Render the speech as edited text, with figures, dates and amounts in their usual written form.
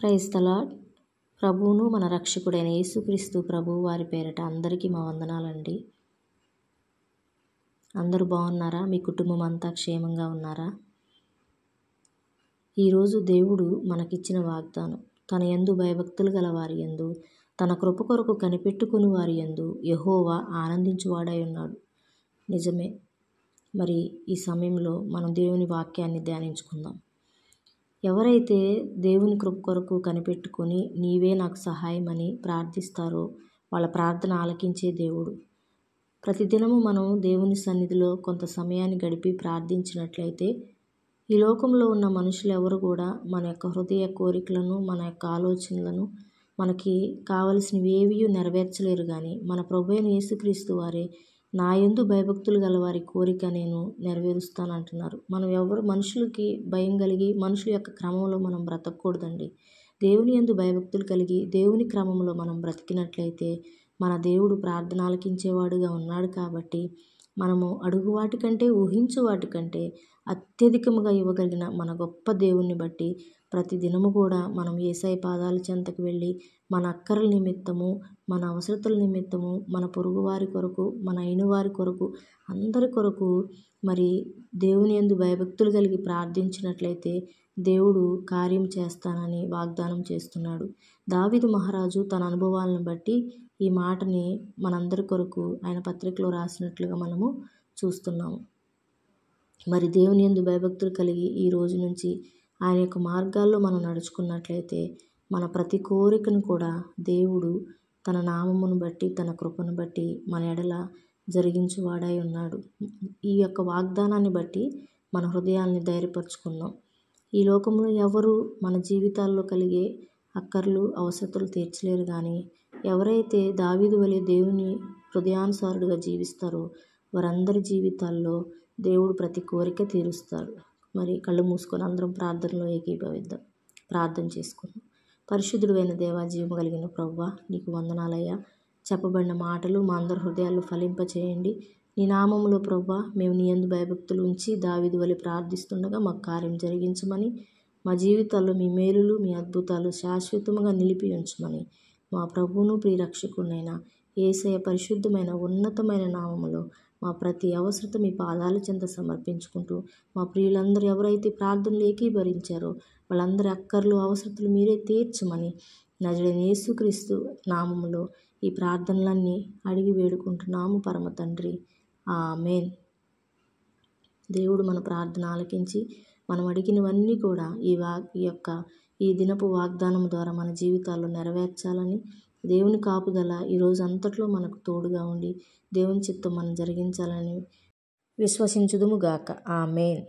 Praise the lord. ప్రభువును మన రక్షకుడైన యేసుక్రీస్తు ప్రభువు వారి పేరిట అందరికీ మా వందనాలండి. అందరూ బాగున్నారా? మీ కుటుంబం అంతా క్షేమంగా ఉన్నారా? ఈరోజు దేవుడు మనకిచ్చిన వాగ్దానం, తన యందు భయభక్తులు గల వారి యందు, తన కృప కొరకు కనిపెట్టుకుని వారి యందు యెహోవా ఆనందించువాడై ఉన్నాడు. నిజమే. మరి ఈ సమయంలో మనం దేవుని వాక్యాన్ని ధ్యానించుకుందాం. ఎవరైతే దేవుని కృప కొరకు కనిపెట్టుకొని నీవే నాకు సహాయమని ప్రార్థిస్తారో వాళ్ళ ప్రార్థన ఆలకించే దేవుడు. ప్రతిదినము మనం దేవుని సన్నిధిలో కొంత సమయాన్ని గడిపి ప్రార్థించినట్లయితే ఈ లోకంలో ఉన్న మనుషులు ఎవరు కూడా మన యొక్క హృదయ కోరికలను, మన యొక్క ఆలోచనలను, మనకి కావలసినవి ఏవి నెరవేర్చలేరు. కానీ మన ప్రభువైన యేసుక్రీస్తు వారే నా యందు భయభక్తులు గల వారి కోరిక నేను నెరవేరుస్తానంటున్నారు. మనం ఎవరు మనుషులకి భయం కలిగి మనుషుల యొక్క క్రమంలో మనం బ్రతకూడదండి. దేవుని యందు భయభక్తులు కలిగి దేవుని క్రమంలో మనం బ్రతికినట్లయితే మన దేవుడు ప్రార్థన ఆలకించేవాడుగా ఉన్నాడు. కాబట్టి మనము అడుగు వాటికంటే, ఊహించు వాటికంటే అత్యధికముగా ఇవ్వగలిగిన మన గొప్ప దేవుణ్ణి బట్టి ప్రతి దినము కూడా మనం యేసయ్య పాదాల చెంతకు వెళ్ళి మన అక్కరల నిమిత్తము, మన అవసరతల నిమిత్తము, మన పొరుగువారి కొరకు, మన అయినవారి కొరకు, అందరి కొరకు మరి దేవుని యందు భయభక్తులు కలిగి ప్రార్థించినట్లయితే దేవుడు కార్యం చేస్తానని వాగ్దానం చేస్తున్నాడు. దావీదు మహారాజు తన అనుభవాలను బట్టి ఈ మాటని మనందరి కొరకు ఆయన పత్రికలో రాసినట్లుగా మనము చూస్తున్నాము. మరి దేవుని యందు భయభక్తులు కలిగి ఈ రోజు నుంచి ఆయన యొక్క మార్గాల్లో మనం నడుచుకున్నట్లయితే మన ప్రతి కోరికను కూడా దేవుడు తన నామమును బట్టి, తన కృపను బట్టి మన ఎడల జరిగించువాడై ఉన్నాడు. ఈ యొక్క వాగ్దానాన్ని బట్టి మన హృదయాల్ని ధైర్యపరుచుకుందాం. ఈ లోకంలో ఎవరు మన జీవితాల్లో కలిగే అక్కర్లు, అవసరతలు తీర్చలేరు. కానీ ఎవరైతే దావీదు వలె దేవుని హృదయానుసారుడుగా జీవిస్తారో వారందరి జీవితాల్లో దేవుడు ప్రతి కోరిక తీరుస్తాడు. మరి కళ్ళు మూసుకొని అందరం ప్రార్థనలో ఏకీభవిద్దాం. ప్రార్థన చేసుకుందాం. పరిశుద్ధుడైన దేవా, జీవము కలిగిన ప్రభువా, నీకు వందనాలయ్యా. చెప్పబడిన మాటలు మా అందరి హృదయాల్లో ఫలింపచేయండి. నీ నామములో ప్రభువా మేము నీ యందు భయభక్తులు ఉంచి దావీదు వలె ప్రార్థిస్తుండగా మాకు కార్యం జరిగించమని, మా జీవితాల్లో మీ మేలులు, మీ అద్భుతాలు శాశ్వతముగా నిలిపి ఉంచమని మా ప్రభువును ప్రియరక్షకుడైన యేసయ్య పరిశుద్ధమైన ఉన్నతమైన నామములో మా ప్రతి అవసరత మీ పాదాల చెంత సమర్పించుకుంటూ, మా ప్రియులందరూ ఎవరైతే ప్రార్థనలు ఏకీభవించారో వాళ్ళందరి అక్కర్లు, అవసరతలు మీరే తీర్చమని నజరేయుడైన యేసుక్రీస్తు నామములో ఈ ప్రార్థనలన్నీ అడిగి వేడుకుంటున్నాము పరమ తండ్రి. ఆమేన్. దేవుడు మన ప్రార్థన ఆలకించి మనం అడిగినవన్నీ కూడా ఈ దినపు వాగ్దానం ద్వారా మన జీవితాల్లో నెరవేర్చాలని, దేవుని కాపుదల ఈ రోజు అంతట్లో మనకు తోడుగా ఉండి దేవుని చిత్తం మనం జరిగించాలని విశ్వసించుదుము గాక. ఆమేన్.